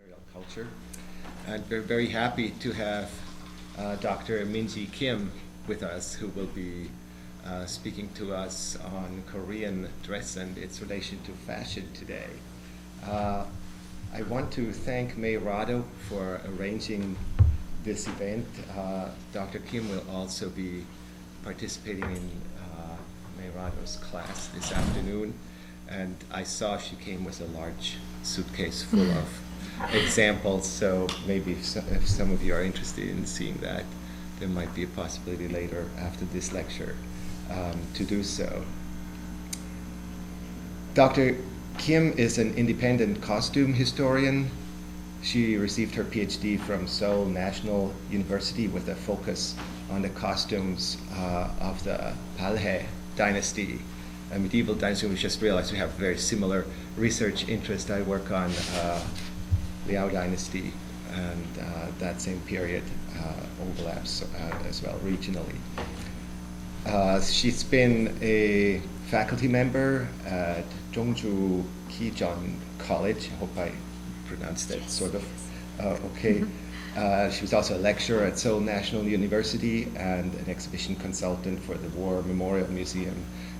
material culture. And we're very happy to have Dr. Minjee Kim with us, who will be speaking to us on Korean dress and its relation to fashion today. I want to thank May Rado for arranging this event. Dr. Kim will also be participating in May Rado's class this afternoon, and I saw she came with a large suitcase full of examples, so maybe if some of you are interested in seeing that, there might be a possibility later after this lecture to do so. Dr. Kim is an independent costume historian. She received her PhD from Seoul National University with a focus on the costumes of the Baeja dynasty, a medieval dynasty. We just realized we have very similar research interest. I work on Liao dynasty, and that same period overlaps as well regionally. She's been a faculty member at Jongju Kijeon College. I hope I pronounced that sort of okay. She was also a lecturer at Seoul National University and an exhibition consultant for the War Memorial Museum,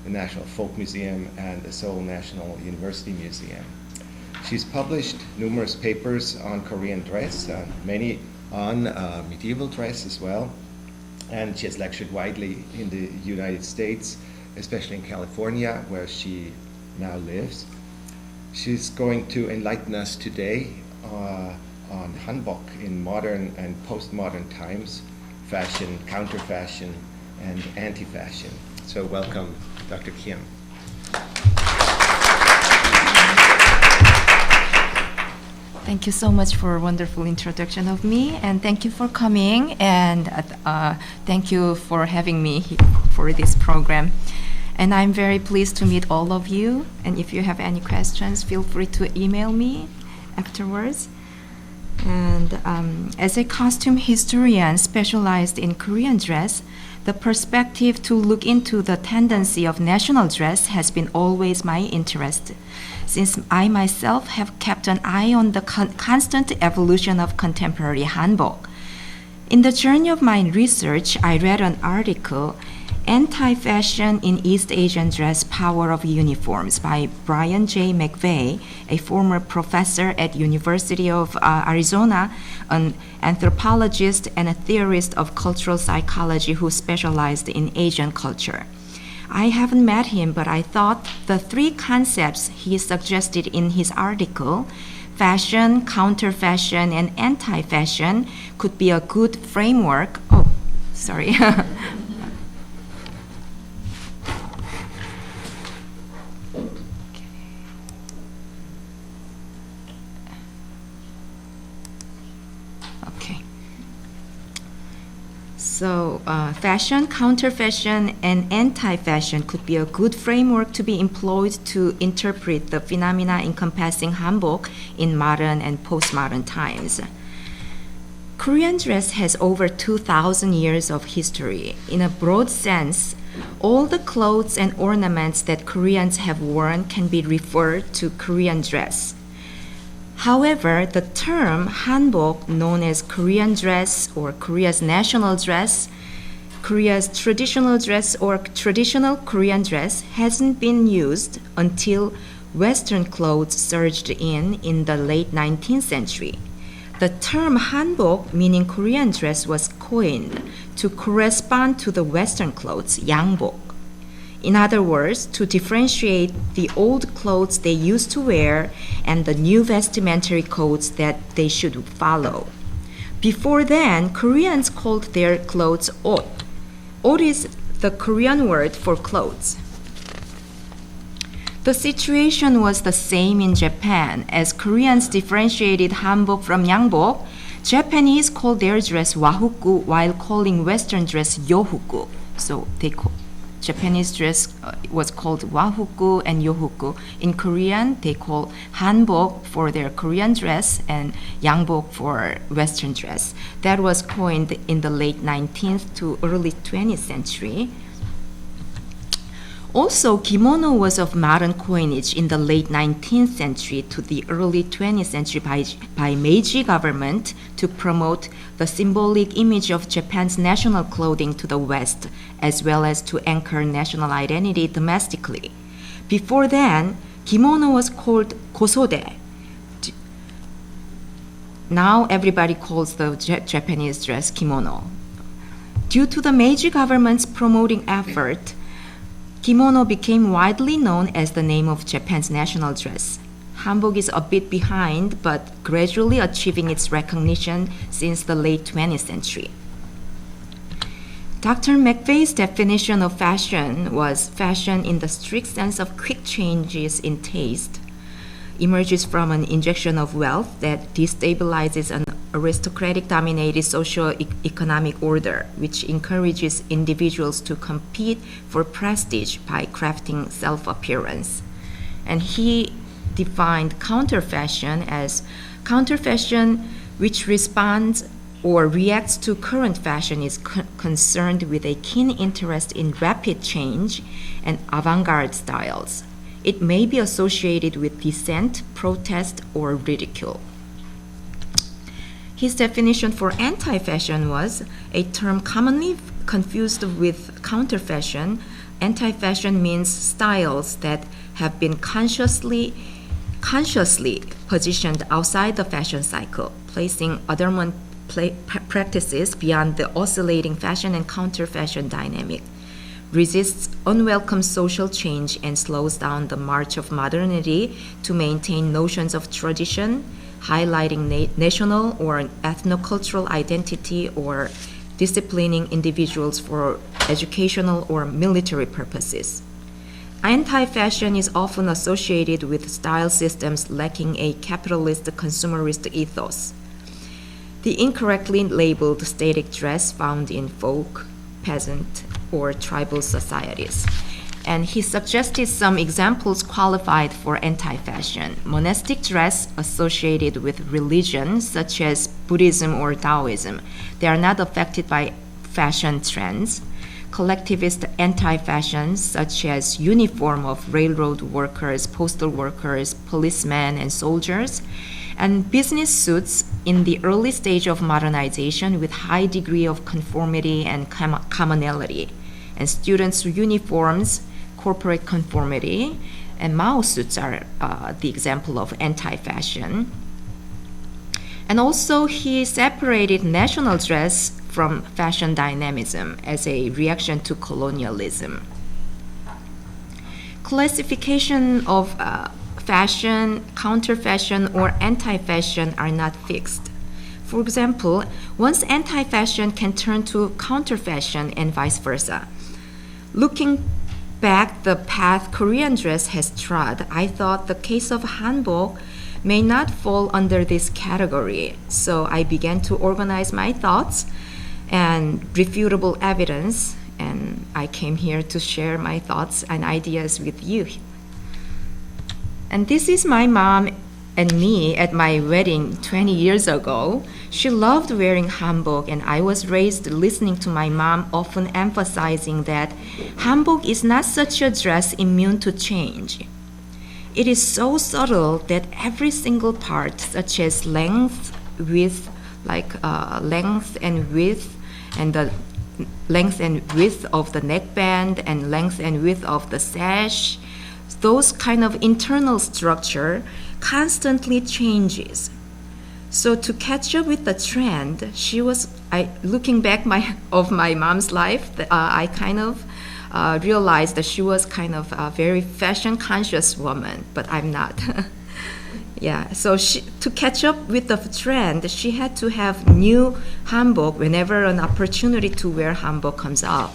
the National Folk Museum, and the Seoul National University Museum. She's published numerous papers on Korean dress, many on medieval dress as well, and she has lectured widely in the United States, especially in California, where she now lives. She's going to enlighten us today on Hanbok in modern and postmodern times, fashion, counter-fashion, and anti-fashion. So welcome, Dr. Kim. Thank you so much for a wonderful introduction of me, and thank you for coming, and thank you for having me for this program. And I'm very pleased to meet all of you, and if you have any questions, feel free to email me afterwards. And as a costume historian specialized in Korean dress, the perspective to look into the tendency of national dress has been always my interest, since I myself have kept an eye on the constant evolution of contemporary Hanbok. In the journey of my research, I read an article, Anti-Fashion in East Asian Dress, Power of Uniforms by Brian J. McVeigh, a former professor at University of Arizona, an anthropologist and a theorist of cultural psychology who specialized in Asian culture. I haven't met him, but I thought the three concepts he suggested in his article, fashion, counter-fashion, and anti-fashion, could be a good framework. Oh, sorry. So fashion, counter-fashion, and anti-fashion could be a good framework to be employed to interpret the phenomena encompassing Hanbok in modern and postmodern times. Korean dress has over 2,000 years of history. In a broad sense, all the clothes and ornaments that Koreans have worn can be referred to Korean dress. However, the term Hanbok, known as Korean dress or Korea's national dress, Korea's traditional dress or traditional Korean dress, hasn't been used until Western clothes surged in the late 19th century. The term Hanbok, meaning Korean dress, was coined to correspond to the Western clothes, yangbok. In other words, to differentiate the old clothes they used to wear and the new vestimentary codes that they should follow. Before then, Koreans called their clothes 옷. 옷 is the Korean word for clothes. The situation was the same in Japan. As Koreans differentiated Hanbok from yangbok, Japanese called their dress wahuku while calling Western dress yohuku. So Japanese dress was called wahuku and yohuku. In Korean, they call Hanbok for their Korean dress and yangbok for Western dress. That was coined in the late 19th to early 20th century. Also, kimono was of modern coinage in the late 19th century to the early 20th century by Meiji government to promote the symbolic image of Japan's national clothing to the West, as well as to anchor national identity domestically. Before then, kimono was called kosode. Now everybody calls the Japanese dress kimono. Due to the Meiji government's promoting effort, kimono became widely known as the name of Japan's national dress. Hanbok is a bit behind, but gradually achieving its recognition since the late 20th century. Dr. McVeigh's definition of fashion was fashion in the strict sense of quick changes in taste, emerges from an injection of wealth that destabilizes an aristocratic-dominated socio-economic order, which encourages individuals to compete for prestige by crafting self-appearance. And he defined counterfashion as counterfashion which responds or reacts to current fashion, is concerned with a keen interest in rapid change and avant-garde styles. It may be associated with dissent, protest, or ridicule. His definition for anti-fashion was a term commonly confused with counterfashion. Anti-fashion means styles that have been consciously positioned outside the fashion cycle, placing adornment practices beyond the oscillating fashion and counter-fashion dynamic, resists unwelcome social change, and slows down the march of modernity to maintain notions of tradition, highlighting national or ethnocultural identity, or disciplining individuals for educational or military purposes. Anti-fashion is often associated with style systems lacking a capitalist consumerist ethos. The incorrectly labeled static dress found in folk, peasant, or tribal societies. And he suggested some examples qualified for anti-fashion. Monastic dress associated with religion, such as Buddhism or Taoism. They are not affected by fashion trends. Collectivist anti-fashion, such as uniform of railroad workers, postal workers, policemen, and soldiers, and business suits in the early stage of modernization with high degree of conformity and commonality, and students' uniforms, corporate conformity, and Mao suits are the example of anti-fashion. And also he separated national dress from fashion dynamism as a reaction to colonialism. Classification of fashion, counter-fashion, or anti-fashion are not fixed. For example, once anti-fashion can turn to counter-fashion and vice versa. Looking back the path Korean dress has trod, I thought the case of Hanbok may not fall under this category. So I began to organize my thoughts and refutable evidence, and I came here to share my thoughts and ideas with you. And this is my mom and me at my wedding 20 years ago. She loved wearing hanbok, and I was raised listening to my mom often emphasizing that hanbok is not such a dress immune to change. It is so subtle that every single part, such as length, width, length and width, and the length and width of the neckband and length and width of the sash, those kind of internal structure constantly changes. So to catch up with the trend, looking back of my mom's life, I kind of realized that she was kind of a very fashion conscious woman, but I'm not. Yeah, so to catch up with the trend, she had to have new hanbok whenever an opportunity to wear hanbok comes up.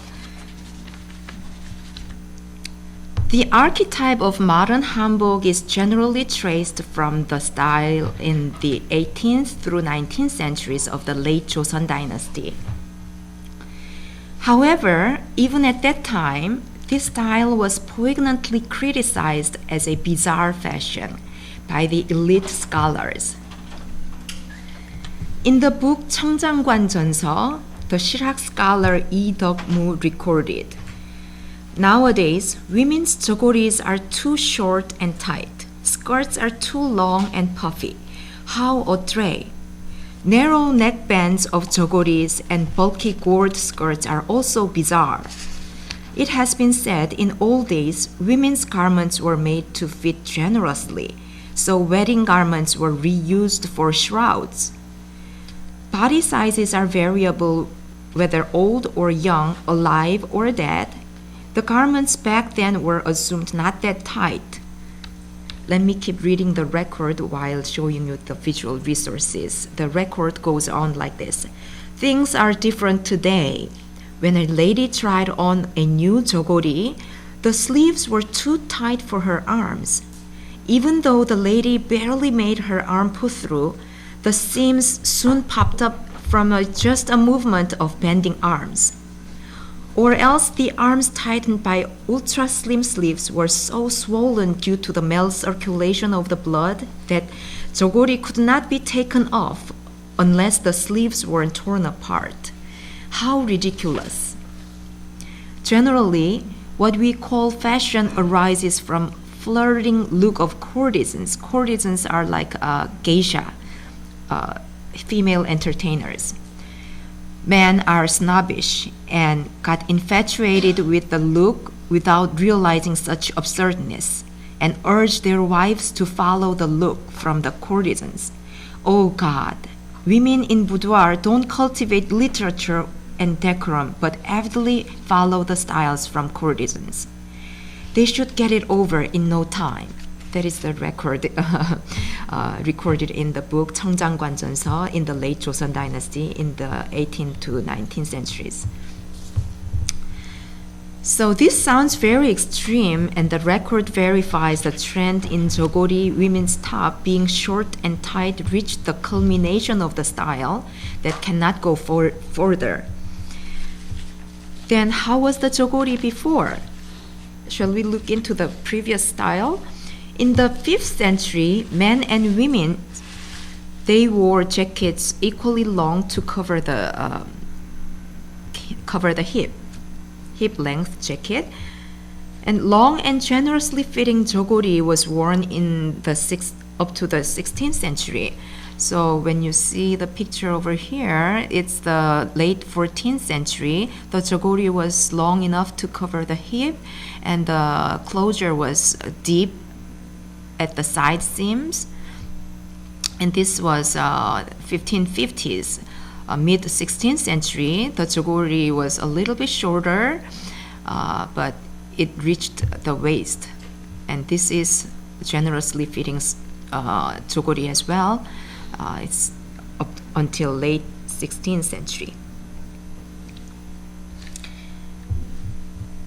The archetype of modern hanbok is generally traced from the style in the 18th through 19th centuries of the late Joseon dynasty. However, even at that time, this style was poignantly criticized as a bizarre fashion by the elite scholars. In the book 청장관 전서, the Shilhak scholar Lee Deok-moo recorded, Nowadays, women's jogoris are too short and tight. Skirts are too long and puffy. How outre! Narrow neckbands of jogoris and bulky gored skirts are also bizarre. It has been said in old days women's garments were made to fit generously, so wedding garments were reused for shrouds. Body sizes are variable whether old or young, alive or dead. The garments back then were assumed not that tight. Let me keep reading the record while showing you the visual resources. The record goes on like this. Things are different today. When a lady tried on a new jogori, the sleeves were too tight for her arms. Even though the lady barely made her arm put through, the seams soon popped up from just a movement of bending arms. Or else the arms tightened by ultra-slim sleeves were so swollen due to the mal-circulation of the blood that jogori could not be taken off unless the sleeves weren't torn apart. How ridiculous. Generally, what we call fashion arises from flirting look of courtesans. Courtesans are like geisha, female entertainers. Men are snobbish and got infatuated with the look without realizing such absurdness and urged their wives to follow the look from the courtesans. Oh God, women in boudoir don't cultivate literature and decorum but avidly follow the styles from courtesans. They should get it over in no time. That is the record recorded in the book 청장관전서 in the late Joseon dynasty in the 18th to 19th centuries. So this sounds very extreme, and the record verifies the trend in jogori women's top being short and tight reached the culmination of the style that cannot go further. Then how was the jogori before? Shall we look into the previous style? In the 5th century, men and women, they wore jackets equally long to cover the hip length jacket, and long and generously fitting jogori was worn in up to the 16th century. So when you see the picture over here, it's the late 14th century. The jogori was long enough to cover the hip, and the closure was deep at the side seams. And this was 1550s. Mid 16th century, the jogori was a little bit shorter, but it reached the waist. And this is generously fitting jogori as well. It's up until late 16th century.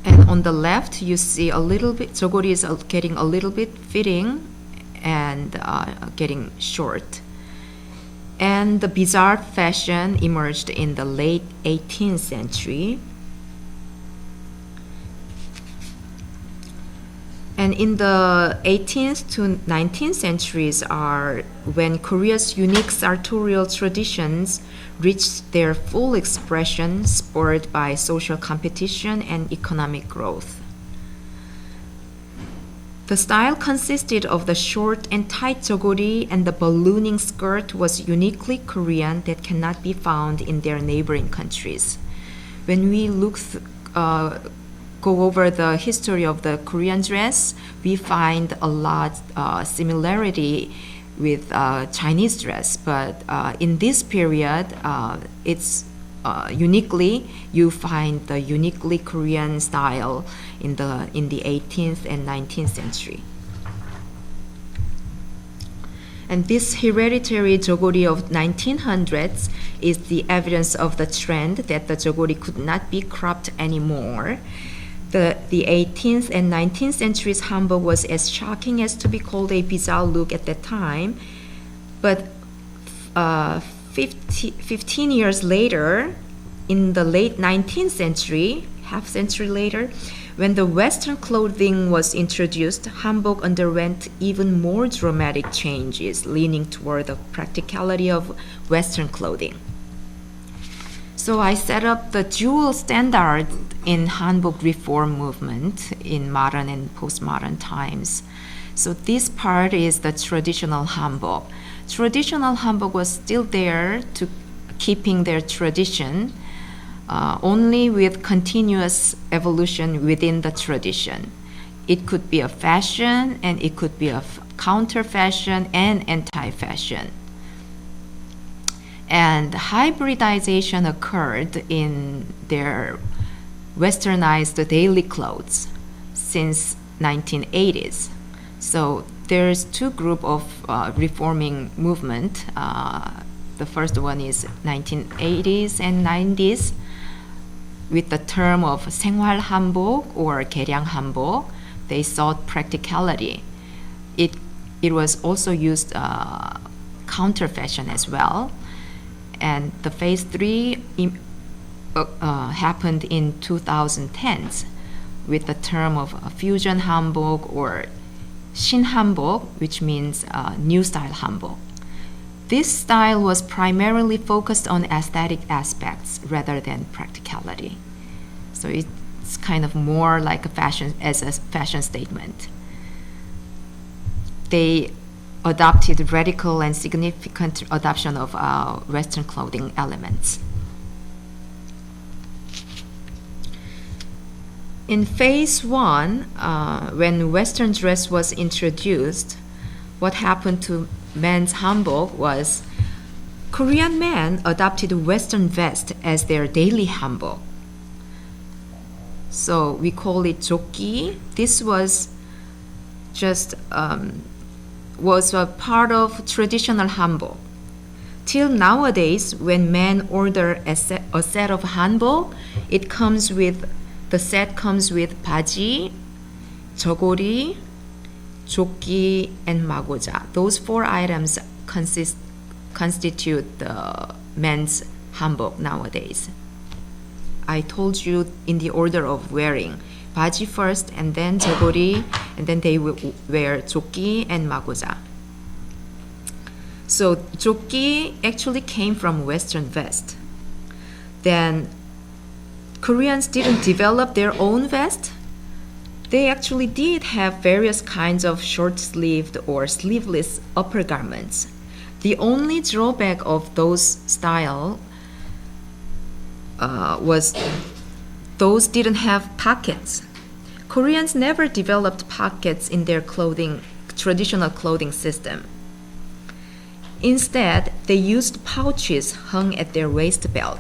And on the left, you see a little bit, jogori is getting a little bit fitting and getting short. And the bizarre fashion emerged in the late 18th century. And in the 18th to 19th centuries are when Korea's unique sartorial traditions reached their full expression, spurred by social competition and economic growth. The style consisted of the short and tight jogori, and the ballooning skirt was uniquely Korean that cannot be found in their neighboring countries. When we go over the history of the Korean dress, we find a lot similarity with Chinese dress, but in this period, it's uniquely, you find the uniquely Korean style in the 18th and 19th century. And this hereditary jogori of 1900s is the evidence of the trend that the jogori could not be cropped anymore. The 18th and 19th centuries hanbok was as shocking as to be called a bizarre look at that time. But 15 years later, in the late 19th century, half century later, when the Western clothing was introduced, hanbok underwent even more dramatic changes, leaning toward the practicality of Western clothing. So I set up the dual standard in Hanbok reform movement in modern and postmodern times. So this part is the traditional Hanbok. Traditional Hanbok was still there to keeping their tradition, only with continuous evolution within the tradition. It could be a fashion, and it could be a counter fashion and anti-fashion. And hybridization occurred in their westernized daily clothes since 1980s. So there's two group of reforming movement. The first one is 1980s and 90s with the term of 생활 한복 or 개량 한복. They sought practicality. It was also used counter fashion as well. And the phase 3 happened in 2010s with the term of fusion hanbok or shin hanbok, which means new style hanbok. This style was primarily focused on aesthetic aspects rather than practicality. So it's kind of more like a fashion statement. They adopted radical and significant adoption of Western clothing elements. In phase 1, when Western dress was introduced, what happened to men's hanbok was Korean men adopted Western vest as their daily hanbok. So we call it jokki. This was just was a part of traditional hanbok. Till nowadays, when men order a set of hanbok, the set comes with baji, jogori, jokki, and magoja. Those 4 items constitute the men's hanbok nowadays. I told you in the order of wearing. Baji first, and then jogori, and then they will wear jokki and magoja. So jokki actually came from Western vest. Then Koreans didn't develop their own vest. They actually did have various kinds of short-sleeved or sleeveless upper garments. The only drawback of those style was those didn't have pockets. Koreans never developed pockets in their traditional clothing system. Instead, they used pouches hung at their waist belt.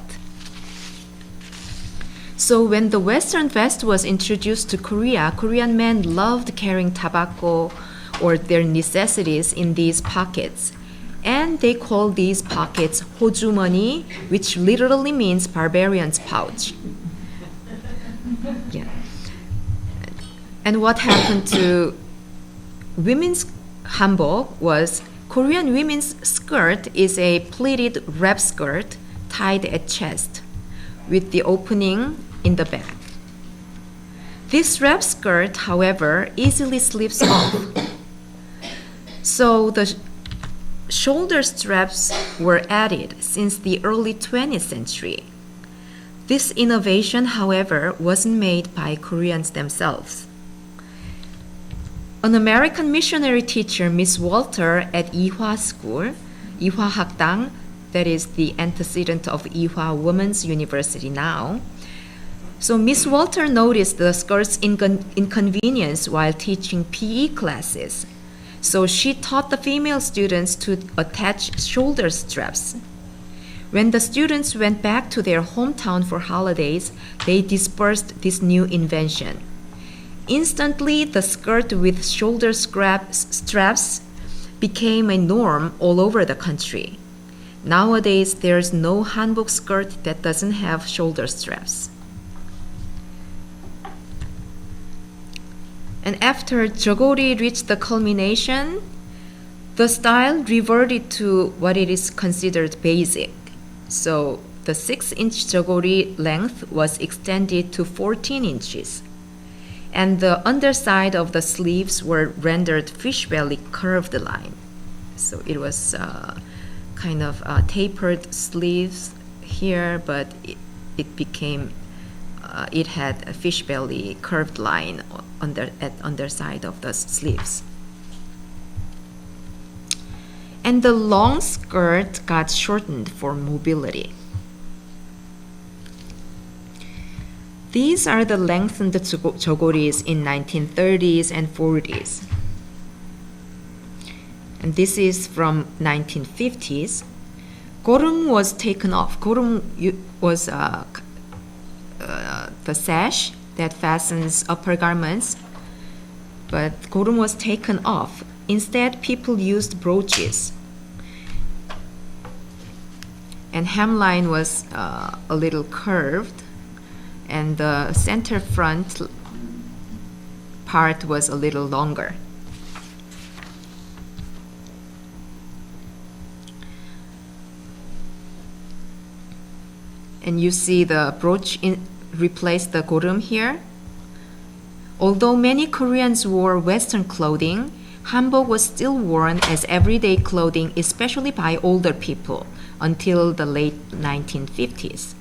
So when the Western vest was introduced to Korea, Korean men loved carrying tobacco or their necessities in these pockets. And they called these pockets hojumoni, which literally means barbarian's pouch. Yeah. And what happened to women's hanbok was Korean women's skirt is a pleated wrap skirt tied at chest with the opening in the back. This wrap skirt, however, easily slips off. So the shoulder straps were added since the early 20th century. This innovation, however, wasn't made by Koreans themselves. An American missionary teacher, Miss Walter, at Ihwa School, Ihwa Hakdang, that is the antecedent of Ihwa Women's University now. So Miss Walter noticed the skirt's inconvenience while teaching PE classes. So she taught the female students to attach shoulder straps. When the students went back to their hometown for holidays, they dispersed this new invention. Instantly, the skirt with shoulder straps became a norm all over the country. Nowadays, there's no hanbok skirt that doesn't have shoulder straps. And after jogori reached the culmination, the style reverted to what it is considered basic. So the 6-inch jogori length was extended to 14 inches. And the underside of the sleeves were rendered fish belly curved line. So it was kind of tapered sleeves here, but it became, it had a fish belly curved line at underside of the sleeves. And the long skirt got shortened for mobility. These are the lengthened jogoris in 1930s and 40s. And this is from 1950s. Gorum was taken off. Gorum was the sash that fastens upper garments, but gorum was taken off. Instead, people used brooches. And hemline was a little curved, and the center front part was a little longer. And you see the brooch replaced the gorum here. Although many Koreans wore Western clothing, hanbok was still worn as everyday clothing, especially by older people, until the late 1950s.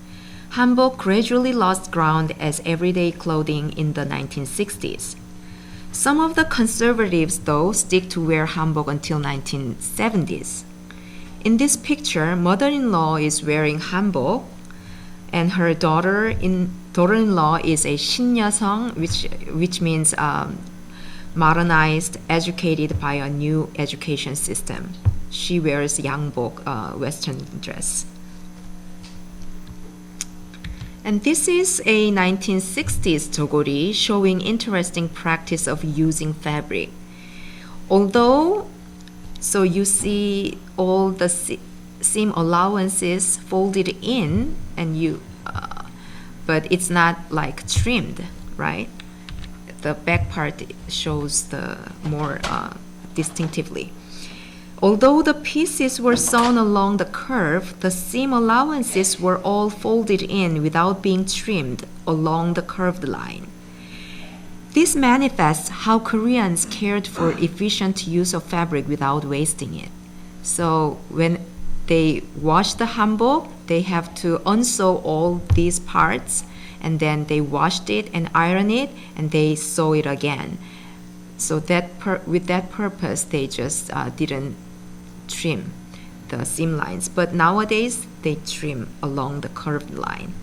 Hanbok gradually lost ground as everyday clothing in the 1960s. Some of the conservatives, though, stick to wear hanbok until 1970s. In this picture, mother-in-law is wearing hanbok, and her daughter-in-law is a 신여성, which means modernized, educated by a new education system. She wears yangbok, Western dress. And this is a 1960s jogori showing interesting practice of using fabric. Although, so you see all the seam allowances folded in, and but it's not like trimmed, right? The back part shows the more distinctively. Although the pieces were sewn along the curve, the seam allowances were all folded in without being trimmed along the curved line. This manifests how Koreans cared for efficient use of fabric without wasting it. So when they wash the hanbok, they have to unsew all these parts, and then they washed it and iron it, and they sew it again. So with that purpose, they just didn't trim the seam lines. But nowadays, they trim along the curved line.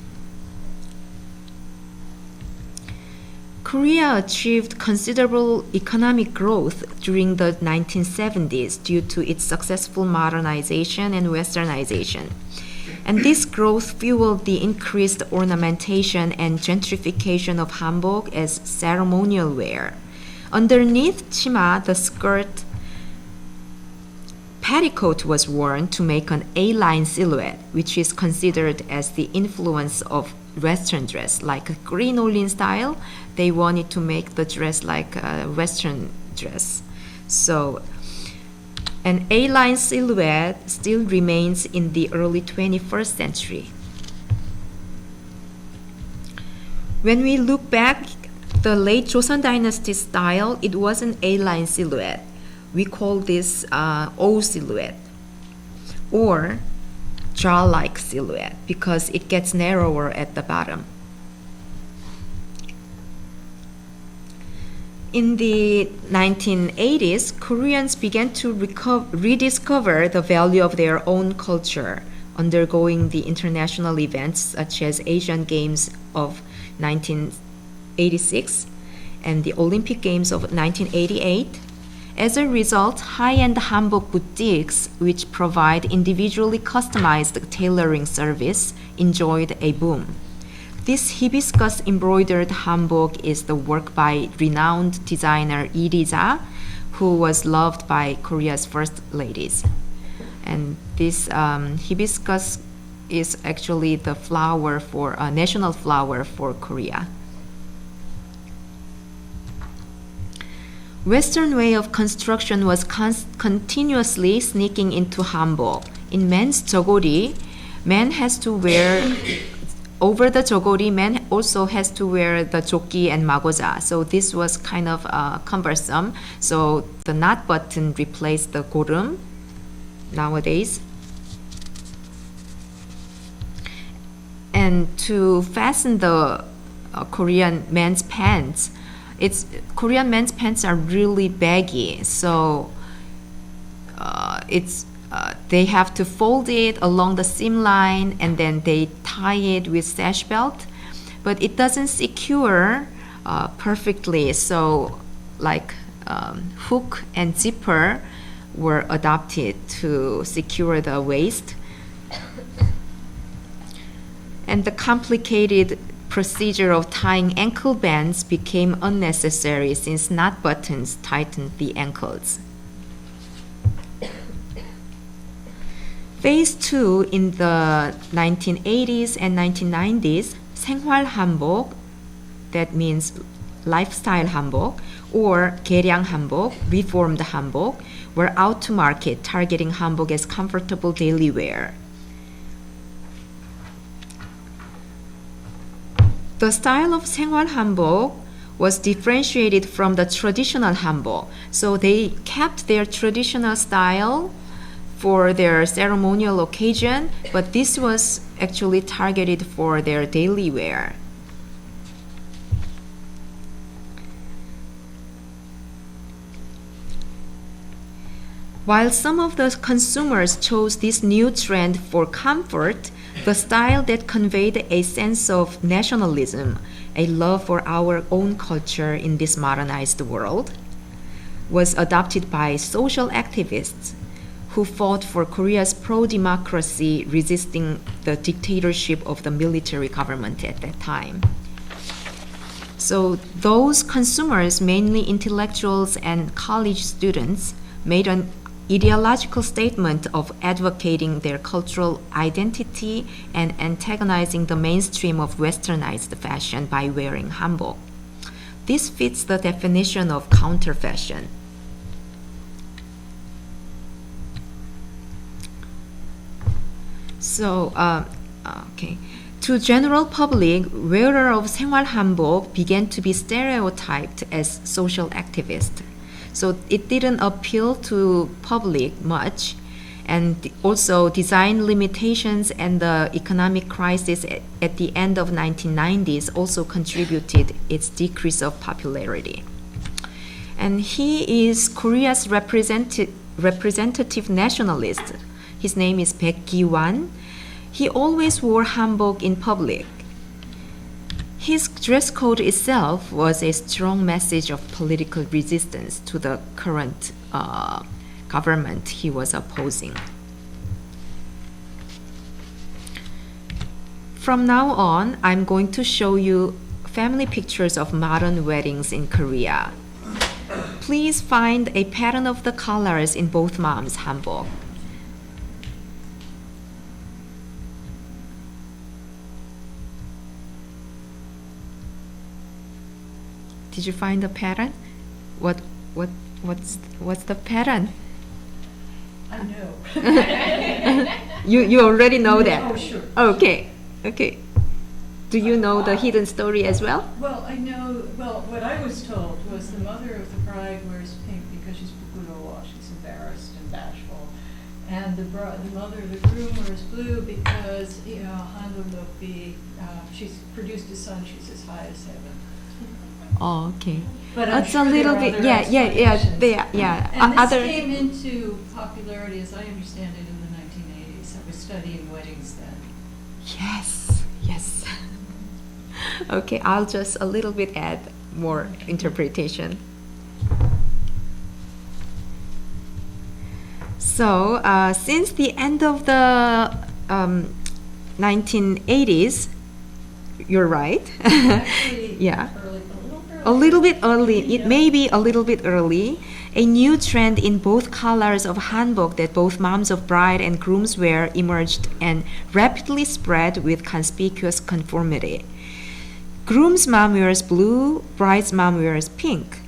Korea achieved considerable economic growth during the 1970s due to its successful modernization and westernization. And this growth fueled the increased ornamentation and gentrification of hanbok as ceremonial wear. Underneath chima, the skirt petticoat was worn to make an A-line silhouette, which is considered as the influence of Western dress, like a crinoline style. They wanted to make the dress like a Western dress. So an A-line silhouette still remains in the early 21st century. When we look back, the late Joseon Dynasty style, it was an A-line silhouette. We call this O silhouette or jaw-like silhouette because it gets narrower at the bottom. In the 1980s, Koreans began to rediscover the value of their own culture, undergoing the international events such as Asian Games of 1986 and the Olympic Games of 1988. As a result, high-end hanbok boutiques, which provide individually customized tailoring service, enjoyed a boom. This hibiscus embroidered hanbok is the work by renowned designer Lee Ri-ja, who was loved by Korea's first ladies. And this hibiscus is actually the flower for national flower for Korea. Western way of construction was continuously sneaking into hanbok. In men's jogori, man has to wear, over the jogori, man also has to wear the joki and magoja. So this was kind of cumbersome. So the knot button replaced the gorum nowadays. And to fasten the Korean men's pants, Korean men's pants are really baggy, so they have to fold it along the seam line and then they tie it with sash belt, but it doesn't secure perfectly. So like hook and zipper were adopted to secure the waist. And the complicated procedure of tying ankle bands became unnecessary since knot buttons tightened the ankles. Phase 2 in the 1980s and 1990s, 생활 한복, that means lifestyle hanbok, or 개량 hanbok, reformed hanbok, were out to market, targeting hanbok as comfortable daily wear. The style of 생활 hanbok was differentiated from the traditional hanbok, so they kept their traditional style for their ceremonial occasion, but this was actually targeted for their daily wear. While some of the consumers chose this new trend for comfort, the style that conveyed a sense of nationalism, a love for our own culture in this modernized world, was adopted by social activists who fought for Korea's pro-democracy, resisting the dictatorship of the military government at that time. So those consumers, mainly intellectuals and college students, made an ideological statement of advocating their cultural identity and antagonizing the mainstream of westernized fashion by wearing hanbok. This fits the definition of counter-fashion. So, to general public, wearer of 생활 hanbok began to be stereotyped as social activists. So it didn't appeal to public much, and also design limitations and the economic crisis at the end of 1990s also contributed its decrease of popularity. And he is Korea's representative nationalist. His name is Baeja. He always wore hanbok in public. His dress code itself was a strong message of political resistance to the current government he was opposing. From now on, I'm going to show you family pictures of modern weddings in Korea. Please find a pattern of the colors in both moms' hanbok. Did you find the pattern? What's the pattern? I know. You already know that. Oh, sure. Okay. Do you know the hidden story as well? Well, I know. Well, what I was told was the mother of the bride wears pink because she's bukurowa, she's embarrassed and bashful, and the mother of the groom wears blue because she's produced a son. She's as high as heaven. Oh, okay. But I'm it's sure a little there are bit, other yeah. And this Other. came into popularity, as I understand it, in the 1980s. I was studying weddings then. Yes. Okay, I'll just a little bit add more interpretation. So, since the end of the 1980s, you're right. Actually, Yeah. a little bit early. It may be a little bit early. A new trend in both colors of hanbok that both moms of bride and grooms wear emerged and rapidly spread with conspicuous conformity. Groom's mom wears blue, bride's mom wears pink.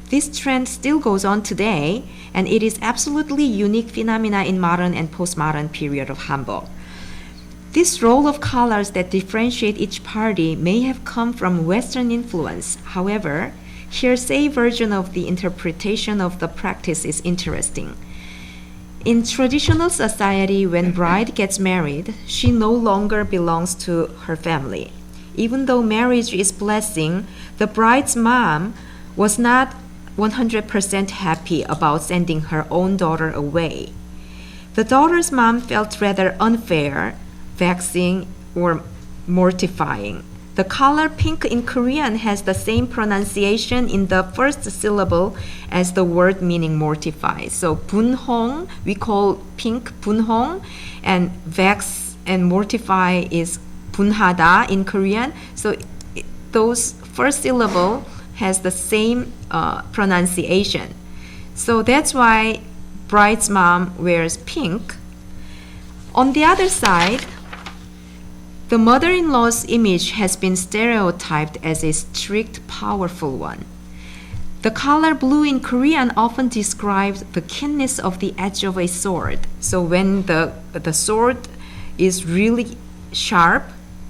This trend still goes on today, and it is absolutely unique phenomena in modern and postmodern period of hanbok. This role of colors that differentiate each party may have come from Western influence. However, here's a version of the interpretation of the practice is interesting. In traditional society, when bride gets married, she no longer belongs to her family. Even though marriage is blessing, the bride's mom was not 100% happy about sending her own daughter away. The daughter's mom felt rather unfair, vexing, or mortifying. The color pink in Korean has the same pronunciation in the first syllable as the word meaning mortify. So 분홍, we call pink 분홍, and vex and mortify is 분하다 in Korean. So those first syllable has the same pronunciation. So that's why bride's mom wears pink. On the other side, the mother-in-law's image has been stereotyped as a strict, powerful one. The color blue in Korean often describes the keenness of the edge of a sword. So when the sword is really sharp,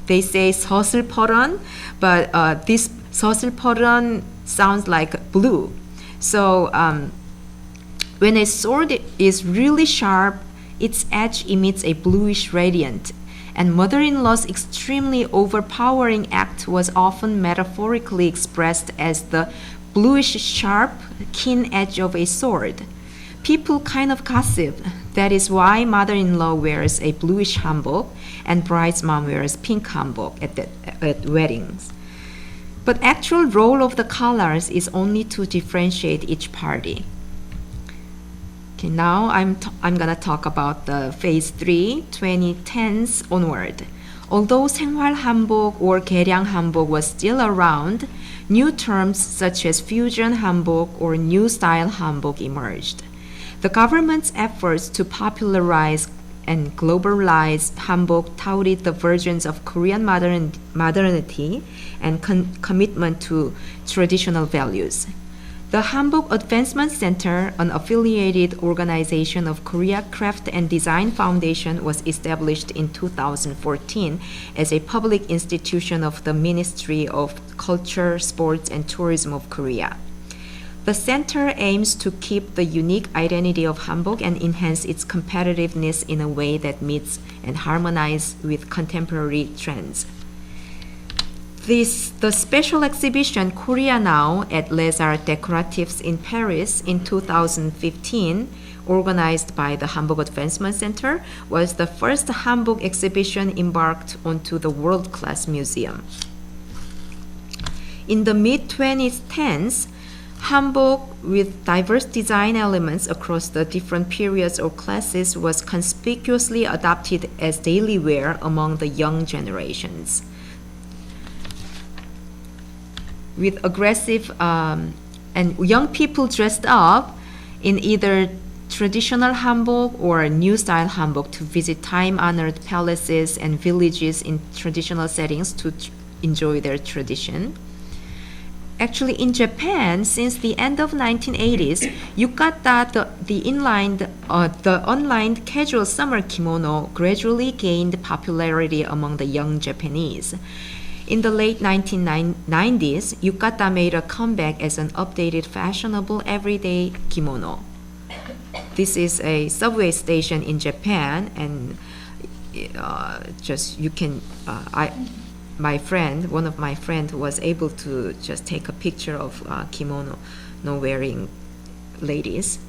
they say 서슬퍼런, but this 서슬퍼런 sounds like blue. So when a sword is really sharp, its edge emits a bluish radiance, and mother-in-law's extremely overpowering act was often metaphorically expressed as the bluish sharp, keen edge of a sword. People kind of gossip. That is why mother-in-law wears a bluish hanbok and bride's mom wears pink hanbok at weddings. But actual role of the colors is only to differentiate each party. Okay, now I'm gonna talk about the phase 3, 2010s onward. Although 생활 한복 or 개량 한복 was still around, new terms such as fusion hanbok or new style hanbok emerged. The government's efforts to popularize and globalize hanbok touted the versions of Korean modernity and commitment to traditional values. The Hanbok Advancement Center, an affiliated organization of Korea Craft and Design Foundation, was established in 2014 as a public institution of the Ministry of Culture, Sports, and Tourism of Korea. The center aims to keep the unique identity of hanbok and enhance its competitiveness in a way that meets and harmonizes with contemporary trends. The special exhibition Korea Now at Les Arts Décoratifs in Paris in 2015, organized by the Hanbok Advancement Center, was the first hanbok exhibition embarked onto the world-class museum. In the mid-2010s, hanbok with diverse design elements across the different periods or classes was conspicuously adopted as daily wear among the young generations. With aggressive and young people dressed up in either traditional hanbok or new style hanbok to visit time-honored palaces and villages in traditional settings to enjoy their tradition. Actually, in Japan, since the end of 1980s, yukata, the unlined casual summer kimono, gradually gained popularity among the young Japanese. In the late 1990s, yukata made a comeback as an updated, fashionable, everyday kimono. This is a subway station in Japan, and one of my friends was able to just take a picture of kimono wearing ladies.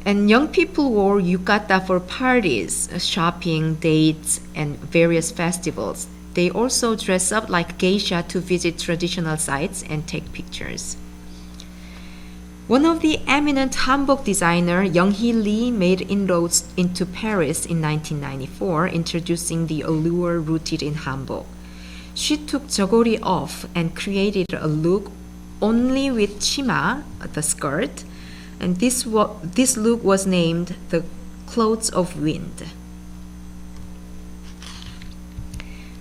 And young people wore yukata for parties, shopping, dates, and various festivals. They also dress up like geisha to visit traditional sites and take pictures. One of the eminent hanbok designer, Young-hee Lee, made inroads into Paris in 1994, introducing the allure rooted in hanbok. She took jogori off and created a look only with chima, the skirt, and this look was named the Clothes of Wind.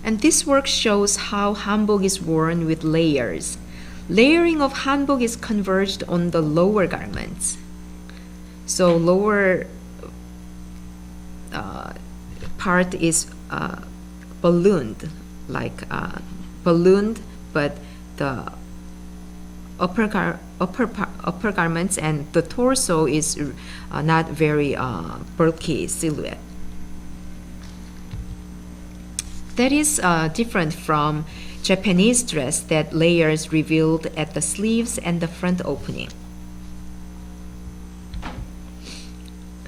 And this work shows how hanbok is worn with layers. Layering of hanbok is converged on the lower garments. So lower part is ballooned, but the upper garments, and the torso is not very bulky silhouette. That is different from Japanese dress that layers revealed at the sleeves and the front opening.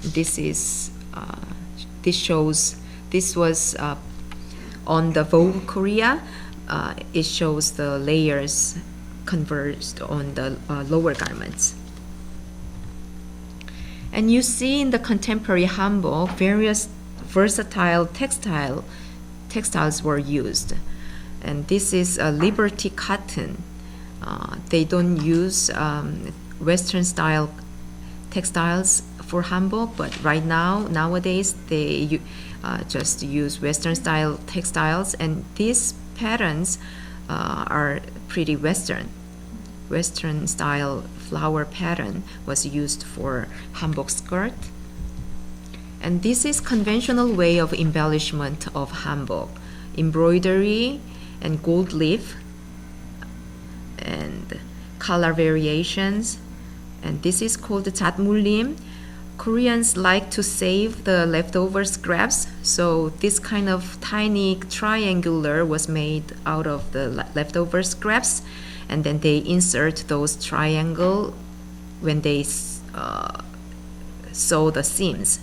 This was on the Vogue Korea. It shows the layers converged on the lower garments. And you see in the contemporary hanbok, various versatile textiles were used. And this is a Liberty cotton. They don't use Western style textiles for hanbok, but nowadays they just use Western style textiles, and these patterns are pretty Western. Western style flower pattern was used for hanbok skirt. And this is conventional way of embellishment of hanbok: embroidery and gold leaf and color variations. And this is called jatmullim. Koreans like to save the leftover scraps, so this kind of tiny triangular was made out of the leftover scraps, and then they insert those triangle when they sew the seams.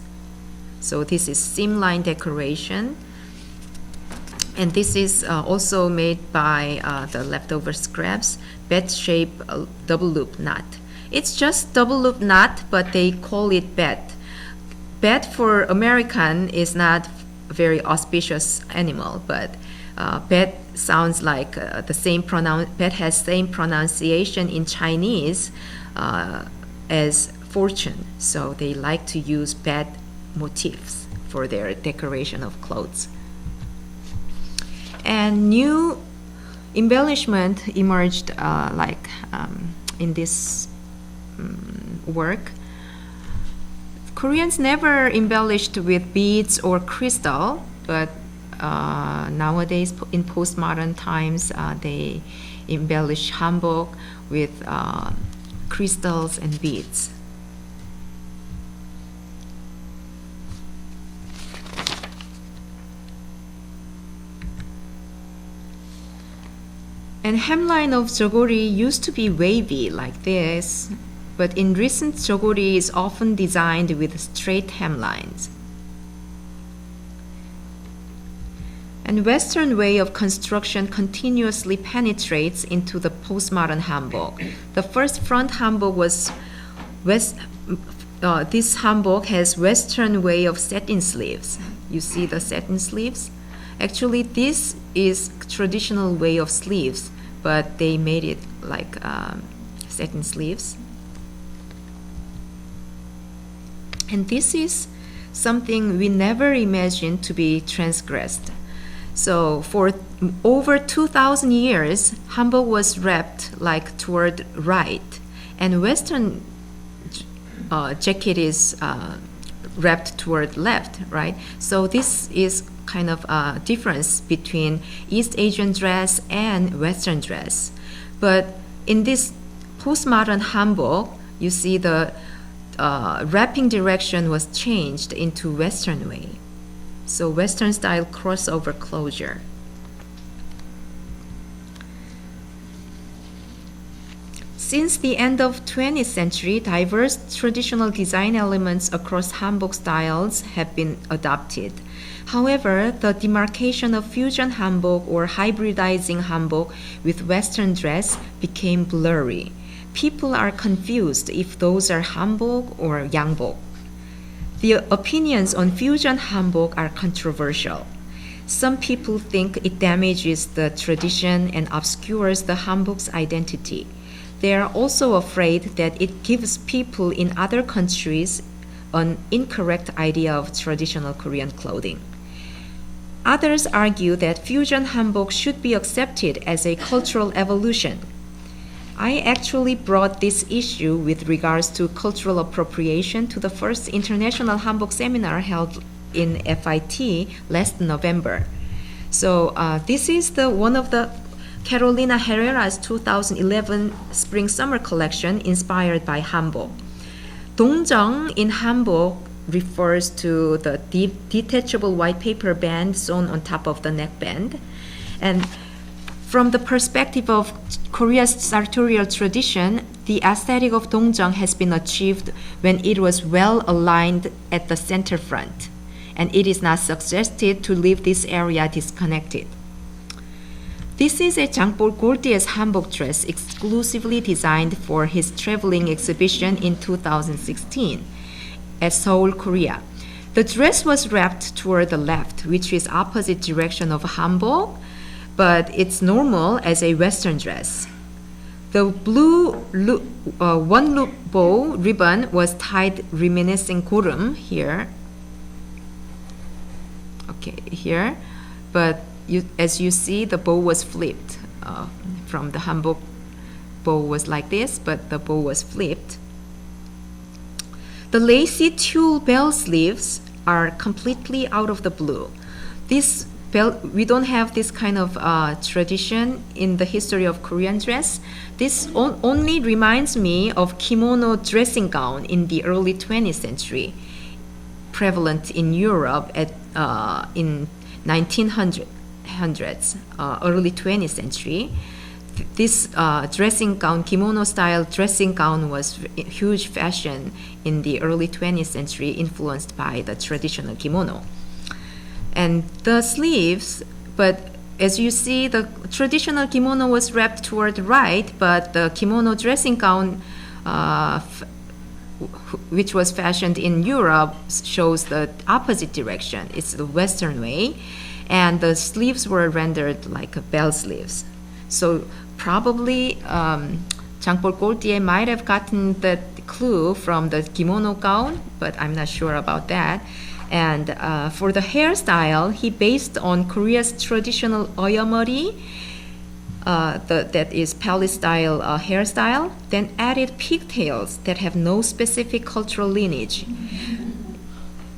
So this is seam line decoration, and this is also made by the leftover scraps, bat shape double loop knot. It's just double loop knot, but they call it bat. Bat for American is not a very auspicious animal, but bat sounds like bat has same pronunciation in Chinese as fortune. So they like to use bat motifs for their decoration of clothes. And new embellishment emerged in this work. Koreans never embellished with beads or crystal, but nowadays in postmodern times they embellish hanbok with crystals and beads. And hemline of jogori used to be wavy like this, but in recent jogori is often designed with straight hemlines. And Western way of construction continuously penetrates into the postmodern hanbok. The first front hanbok was this hanbok has Western way of satin sleeves. You see the satin sleeves? Actually, this is traditional way of sleeves, but they made it like satin sleeves. And this is something we never imagined to be transgressed. So for over 2,000 years, hanbok was wrapped like toward right, and Western jacket is wrapped toward left, right? So this is kind of a difference between East Asian dress and Western dress. But in this postmodern hanbok, you see the wrapping direction was changed into Western way. So Western style crossover closure. Since the end of 20th century, diverse traditional design elements across hanbok styles have been adopted. However, the demarcation of fusion hanbok or hybridizing hanbok with Western dress became blurry. People are confused if those are hanbok or yangbok. The opinions on fusion hanbok are controversial. Some people think it damages the tradition and obscures the hanbok's identity. They are also afraid that it gives people in other countries an incorrect idea of traditional Korean clothing. Others argue that fusion hanbok should be accepted as a cultural evolution. I actually brought this issue with regards to cultural appropriation to the first international hanbok seminar held in FIT last November. So this is one of the Carolina Herrera's 2011 Spring-Summer collection inspired by Hanbok. 동정 in Hanbok refers to the detachable white paper band sewn on top of the neckband. And from the perspective of Korea's sartorial tradition, the aesthetic of 동정 has been achieved when it was well aligned at the center front, and it is not suggested to leave this area disconnected. This is a Jean-Paul Gaultier's hanbok dress exclusively designed for his traveling exhibition in 2016 at Seoul, Korea. The dress was wrapped toward the left, which is opposite direction of hanbok, but it's normal as a Western dress. The blue one-loop bow ribbon was tied reminiscing gorum here. Okay, here, but as you see, the bow was flipped. From the hanbok, bow was like this, but the bow was flipped. The lacy tulle bell sleeves are completely out of the blue. This bell, we don't have this kind of tradition in the history of Korean dress. This only reminds me of kimono dressing gown in the early 20th century, prevalent in Europe in 1900s, early 20th century. This dressing gown, kimono-style dressing gown, was huge fashion in the early 20th century, influenced by the traditional kimono. And the sleeves, but as you see, the traditional kimono was wrapped toward the right, but the kimono dressing gown, which was fashioned in Europe, shows the opposite direction. It's the Western way, and the sleeves were rendered like bell sleeves. So probably Jean-Paul Gaultier might have gotten that clue from the kimono gown, but I'm not sure about that. And for the hairstyle, he based on Korea's traditional oyamori, that is palace-style hairstyle, then added pigtails that have no specific cultural lineage.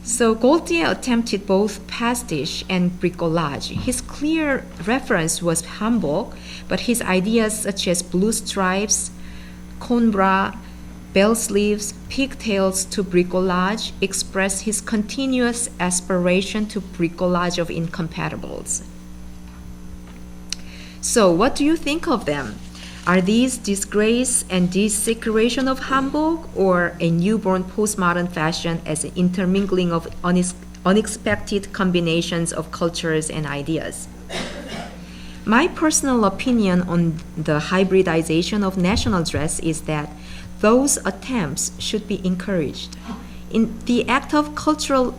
So Gaultier attempted both pastiche and bricolage. His clear reference was hanbok, but his ideas such as blue stripes, cone bra, bell sleeves, pigtails to bricolage express his continuous aspiration to bricolage of incompatibles. So what do you think of them? Are these disgrace and desecration of hanbok, or a newborn postmodern fashion as an intermingling of unexpected combinations of cultures and ideas? My personal opinion on the hybridization of national dress is that those attempts should be encouraged. In the act of cultural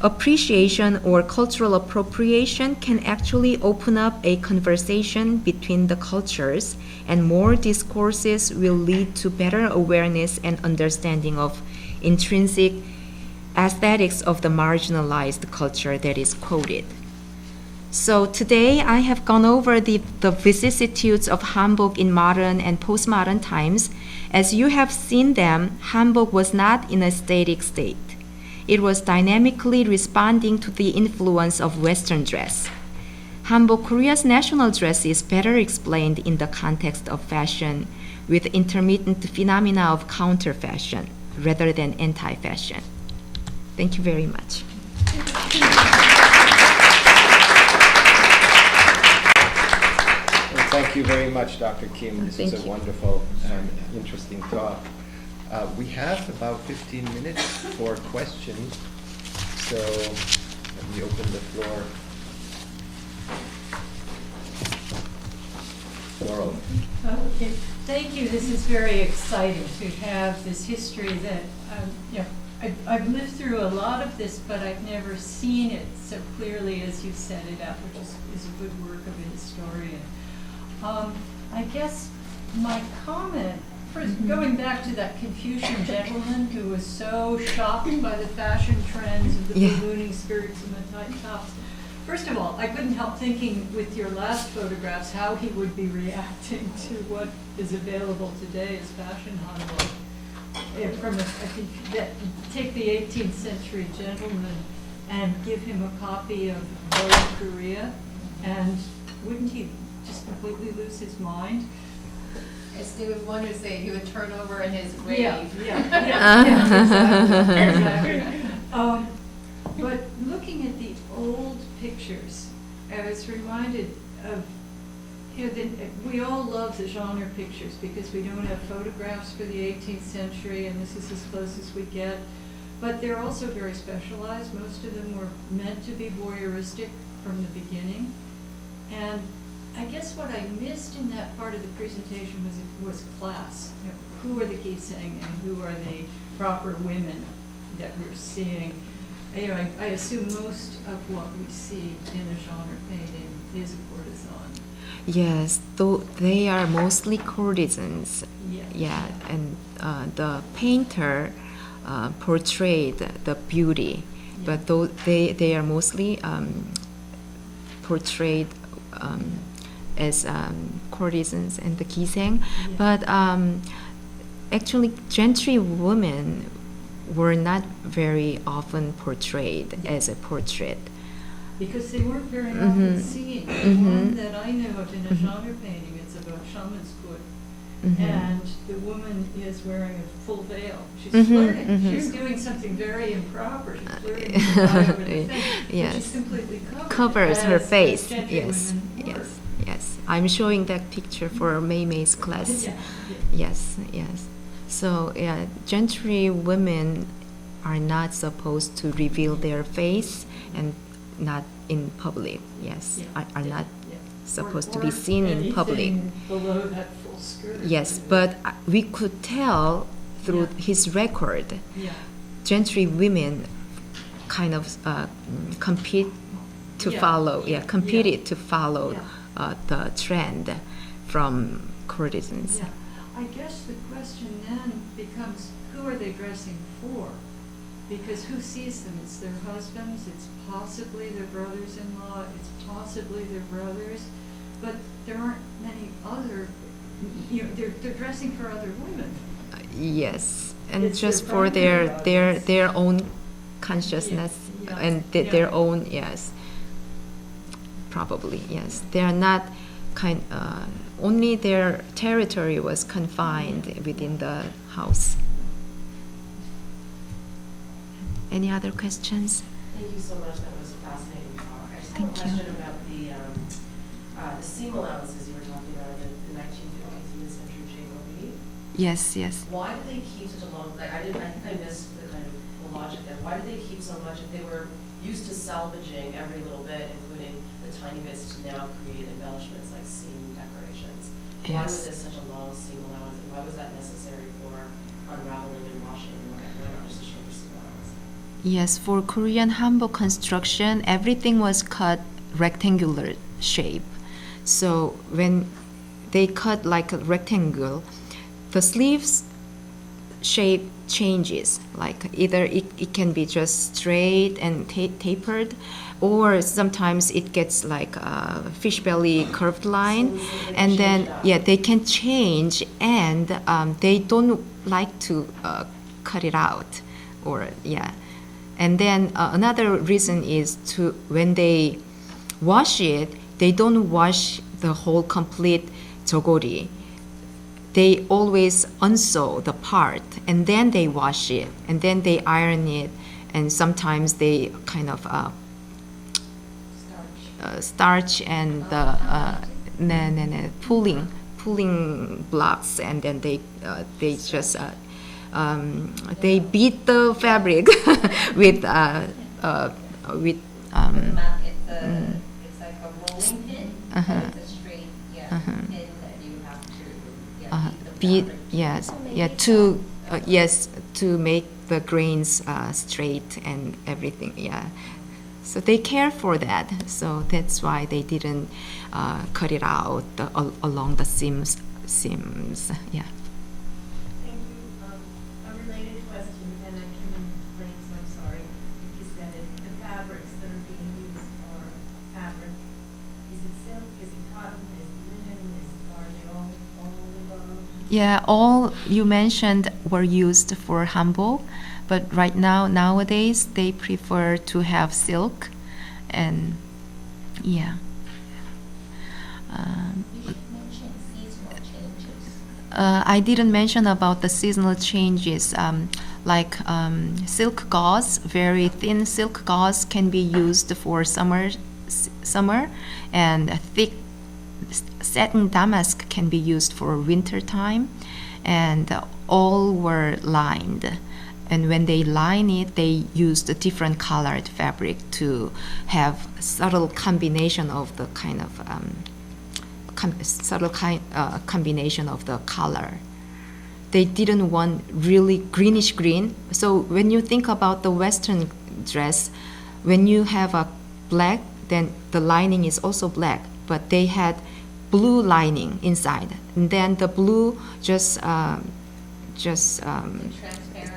appreciation or cultural appropriation can actually open up a conversation between the cultures, and more discourses will lead to better awareness and understanding of intrinsic aesthetics of the marginalized culture that is quoted. So today I have gone over the vicissitudes of hanbok in modern and postmodern times. As you have seen them, hanbok was not in a static state. It was dynamically responding to the influence of Western dress. Hanbok, Korea's national dress, is better explained in the context of fashion with intermittent phenomena of counter-fashion rather than anti-fashion. Thank you very much. Thank you very much, Dr. Kim. This was Thank a you. wonderful and interesting talk. We have about 15 minutes for questions, so let me open the floor. Laurel. Okay, thank you. This is very exciting to have this history that, I've lived through a lot of this, but I've never seen it so clearly as you set it up, which is a good work of a historian. I guess my comment, first going back to that Confucian gentleman who was so shocked by the fashion trends of the ballooning skirts and the tight tops. First of all, I couldn't help thinking with your last photographs how he would be reacting to what is available today as fashion hanbok. Take the 18th century gentleman and give him a copy of Vogue Korea, and wouldn't he just completely lose his mind? As they would want to say, he would turn over in his grave. Exactly. But looking at the old pictures, I was reminded of, we all love the genre pictures because we don't have photographs for the 18th century, and this is as close as we get. But they're also very specialized. Most of them were meant to be voyeuristic from the beginning. And I guess what I missed in that part of the presentation was class. You know, who are the Giseng and who are the proper women that we're seeing? You know, I assume most of what we see in a genre painting is a courtesan. Yes, though they are mostly courtesans. Yeah. Yeah, and the painter portrayed the beauty, Yeah. but though they are mostly portrayed as courtesans and the giseng, Yeah. but actually gentry women were not very often portrayed Yeah. as a portrait. Because they weren't very often Mhm. seen. The Mhm. one that I know of in a Mhm. genre painting, it's about shaman's foot. Mhm. And the woman is wearing a full veil. She's Mhm, flirting. mhm. She's doing something very improper. She's flirting with the guy over the thing. Yes. But she's completely covered. Covers her as face. gentry Yes, women were. yes, yes. I'm showing that picture for Mei Mei's class. Yeah, Yes, yes. So yeah, gentry women are not supposed to reveal their face and not in public. Yes, yeah, are yeah, not yeah. supposed to Or be seen in public. anything below that full skirt. Yes, but we could tell through Yeah. his record, Yeah. gentry women kind of compete to Yeah. follow, Yeah. competed to follow Yeah. the trend from courtesans. Yeah. I guess the question then becomes, who are they dressing for? Because who sees them? It's their husbands, it's possibly their brothers-in-law, it's possibly their brothers, but there aren't many other, you know, they're dressing for other women. Yes, and It's just their for primary audience. their own consciousness Yeah, yeah, and yeah. their own, yes, probably, yes. They are not only their territory was confined within the house. Any other questions? Thank you so much. That was a fascinating talk. I just have a Thank you. question about the seam allowances you were talking about in the 1950s and mid-century JOB. Yes, yes. Why do they keep such a long? Like I think I missed the kind of the logic there. Why do they keep so much if they were used to salvaging every little bit, including the tiny bits, to now create embellishments like seam decorations? Why was Yes. this such a long seam allowance, and why was that necessary for unraveling and washing? Why not just a shorter seam allowance? Yes, for Korean hanbok construction, everything was cut rectangular shape. So when they cut like a rectangle, the sleeves shape changes. Like either it can be just straight and tapered, or sometimes it gets like a fish belly curved line, So they can and then change that. yeah, they can change, and they don't like to cut it out, or yeah. And then another reason is to when they wash it, they don't wash the whole complete jogori. They always unsew the part and then they wash it and then they iron it, and sometimes they kind of starch and the pulling blocks, and then they just they beat the fabric with It's like a rolling pin, Uh-huh. and it's a straight, Uh-huh. pin that you have to, beat, beat the fabric. yes, Oh, yeah, maybe yes, to make the grains straight and everything, yeah. So they care for that, so that's why they didn't cut it out along the seams, yeah. Thank you. A related question, and I came in late, so I'm sorry if you said it. The fabrics that are being used are fabric. Is it silk? Is it cotton? Is it linen? Are they all of the above? Yeah, all you mentioned were used for hanbok, but right nowadays they prefer to have silk, and yeah. You should mention seasonal changes. I didn't mention about the seasonal changes, like silk gauze, very thin silk gauze can be used for summer, and thick satin damask can be used for winter time, and all were lined. And when they line it, they used a different colored fabric to have subtle combination of the kind of combination of the color. They didn't want really greenish green. So when you think about the Western dress, when you have a black, then the lining is also black, but they had blue lining inside, and then the blue just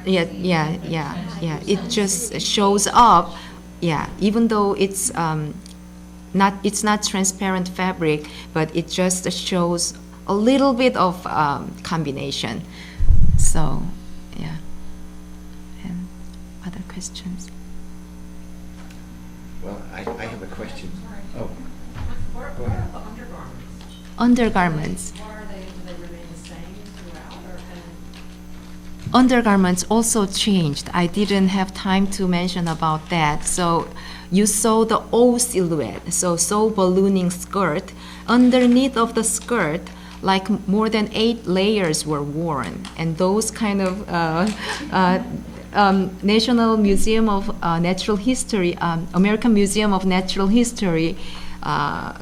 it just shows up, even though it's not transparent fabric, but it just shows a little bit of combination. So and other questions? Well, I have a question. Oh, What go about ahead. the undergarments? Undergarments. What are they, do they remain the same throughout, or Undergarments also changed. I didn't have time to mention about that. So you saw the O silhouette, so ballooning skirt. Underneath of the skirt, like more than 8 layers were worn, and those kind of National Museum of Natural History, American Museum of Natural History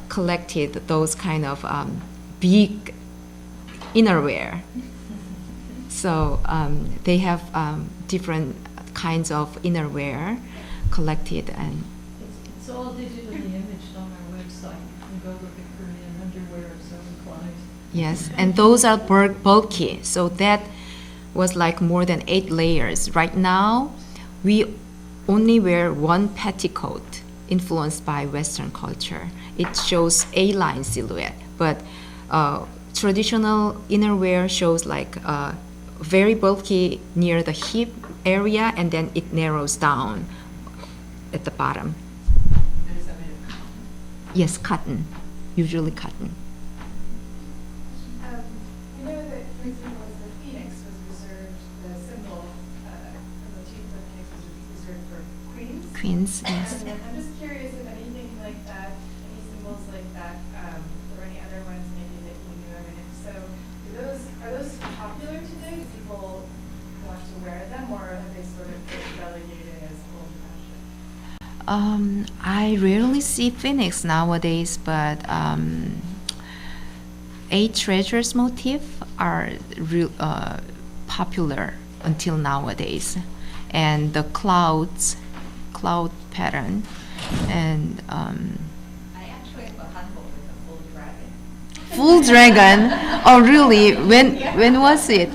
collected those kind of big innerwear. So they have different kinds of innerwear collected, and It's all digitally imaged on our website. You can go look at Korean underwear, so inclined. yes, and those are bulky. So that was like more than 8 layers. Right now, we only wear one petticoat influenced by Western culture. It shows A-line silhouette, but traditional innerwear shows like very bulky near the hip area, and then it narrows down at the bottom. and is that made of cotton? Yes, cotton, usually cotton. I know that, for example, as the phoenix was reserved, the symbol, the motif of the phoenix was reserved for queens. Queens, yes. And I'm just curious if anything like that, any symbols like that, or any other ones maybe that you knew of, and if so, are those popular today? Do people want to wear them, or have they sort of been relegated as old fashioned? I rarely see phoenix nowadays, but 8 treasures motif are popular until nowadays, and the cloud pattern, and I actually have a Hanbok with a full dragon. full dragon. Oh, really? When was it?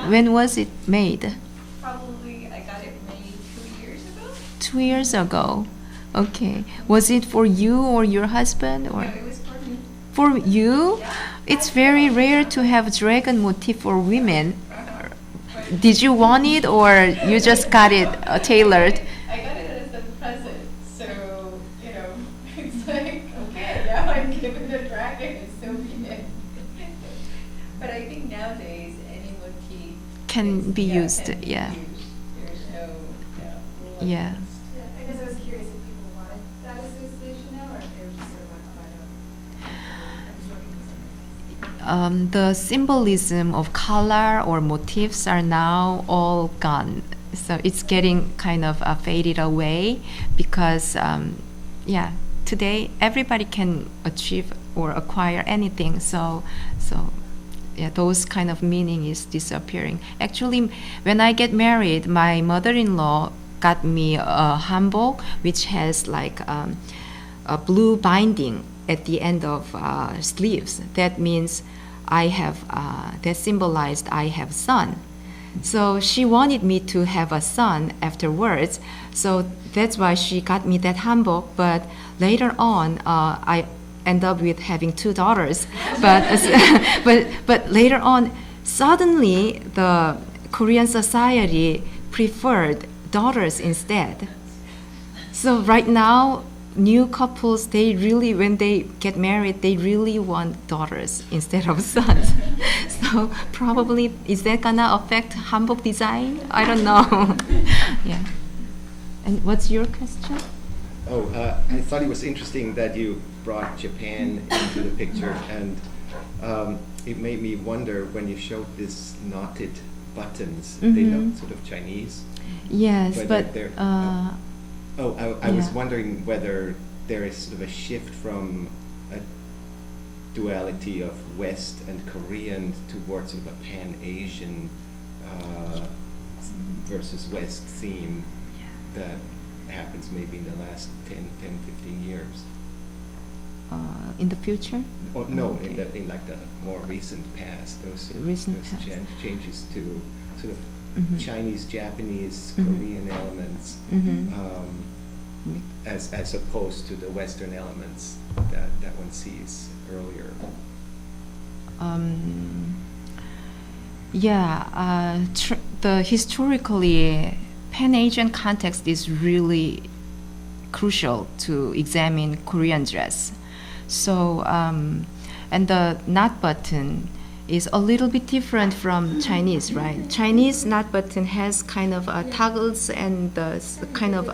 When was it made? Probably, I got it made 2 years ago. 2 years ago. Okay. Was it for you or your husband, or? No, it was for me. For you? It's very rare to have dragon motif for women. Did you want it, or you just got it tailored? I got it as a present, so, it's like, okay, now I'm given a dragon, and so be it. But I think nowadays, any motif Can be used, can be yeah. used. There's no rule Yeah. Yeah, I guess I was curious if people wanted that association now, or if they were just sort of like, oh, I'm just working with something. The symbolism of color or motifs are now all gone. So it's getting kind of faded away because, today everybody can achieve or acquire anything. So those kind of meaning is disappearing. Actually, when I get married, my mother-in-law got me a hanbok, which has like a blue binding at the end of sleeves. That means that symbolized I have son. So she wanted me to have a son afterwards. So that's why she got me that hanbok. But later on, I end up with having 2 daughters. But later on, suddenly the Korean society preferred daughters instead. So right now, new couples, they really, when they get married, they really want daughters instead of sons. So probably, is that gonna affect hanbok design? I don't know. Yeah. And what's your question? Oh, I thought it was interesting that you brought Japan into the picture, and it made me wonder when you showed this knotted buttons, they look sort of Chinese. Yes, Whether but they're- I was yeah. wondering whether there is sort of a shift from a duality of West and Korean towards sort of a Pan-Asian versus West theme that happens maybe in the last 10, 15 years. In the future? Oh, no, Okay. in like the more recent past, those Recent past. changes to sort of Mhm. Chinese, Japanese, Mhm. Korean elements, Mhm. as opposed to the Western elements that one sees earlier. The historically Pan-Asian context is really crucial to examine Korean dress. So, and the knot button is a little bit different from Chinese, right? Chinese knot button has kind of toggles and the kind of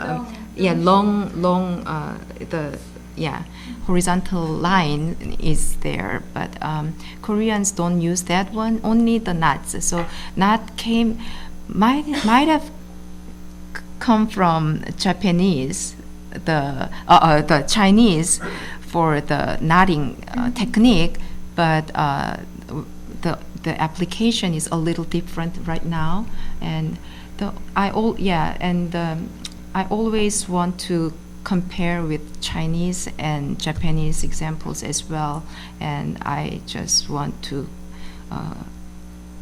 horizontal line is there, but Koreans don't use that one. Only the knots. So knot might have come from Japanese, the Chinese for the knotting technique, but the application is a little different right now, and I always want to compare with Chinese and Japanese examples as well, and I just want to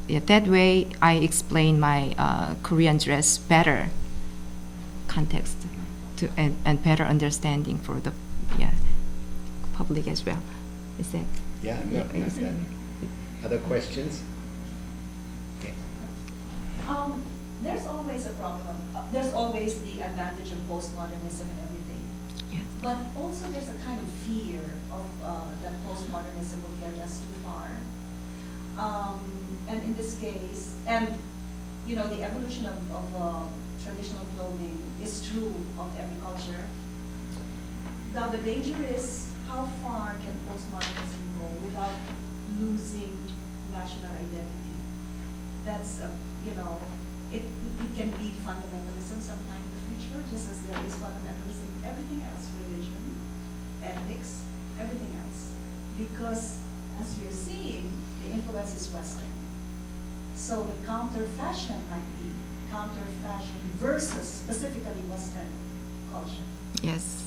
that way I explain my Korean dress better context and better understanding for the public as well. Is that? Yeah, no, that's that. Other questions? Okay. There's always a problem. There's always the advantage of postmodernism and everything. Yeah. But also there's a kind of fear of that postmodernism will get us too far. And in this case, and the evolution of traditional clothing is true of every culture. Now the danger is how far can postmodernism go without losing national identity? That's it can be fundamentalism sometime in the future, just as there is fundamentalism in everything else, religion, ethics, everything else. Because as we're seeing, the influence is Western. So the counter fashion might be counter fashion versus specifically Western culture. Yes.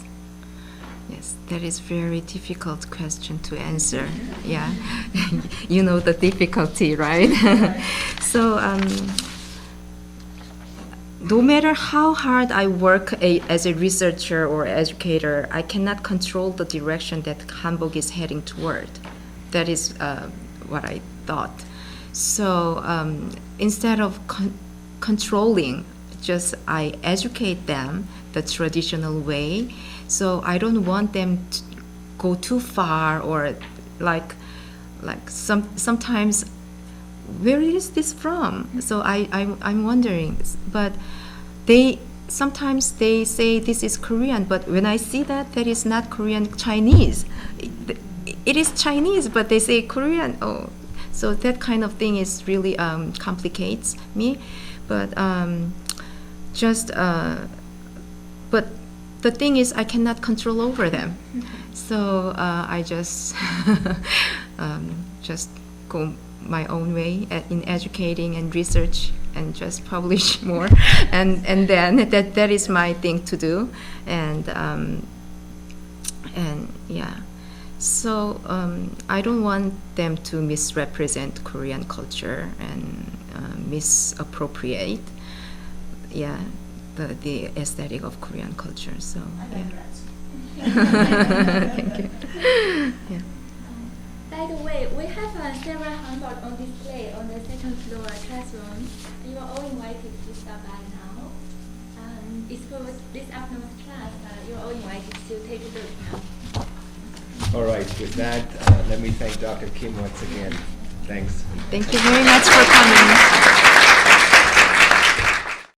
Yes, that is very difficult question to answer. Yeah, you know the difficulty, right? So, no matter how hard I work as a researcher or educator, I cannot control the direction that hanbok is heading toward. That is what I thought. So instead of controlling, just I educate them the traditional way. So I don't want them to go too far or like sometimes where is this from? So I'm wondering, but sometimes they say this is Korean, but when I see that is not Korean, Chinese. It is Chinese, but they say Korean. Oh, so that kind of thing is really complicates me, but but the thing is I cannot control over them, so I just go my own way in educating and research and just publish more, and then that is my thing to do, and yeah. So I don't want them to misrepresent Korean culture and misappropriate, the aesthetic of Korean culture. So thank you. Yeah. By the way, we have several hanbok on display on the second floor classroom. You are all invited to stop by now. It's for this afternoon's class. You are all invited to to take a look now. All right, with that, let me thank Dr. Kim once again. Thanks. Thank you very much for coming.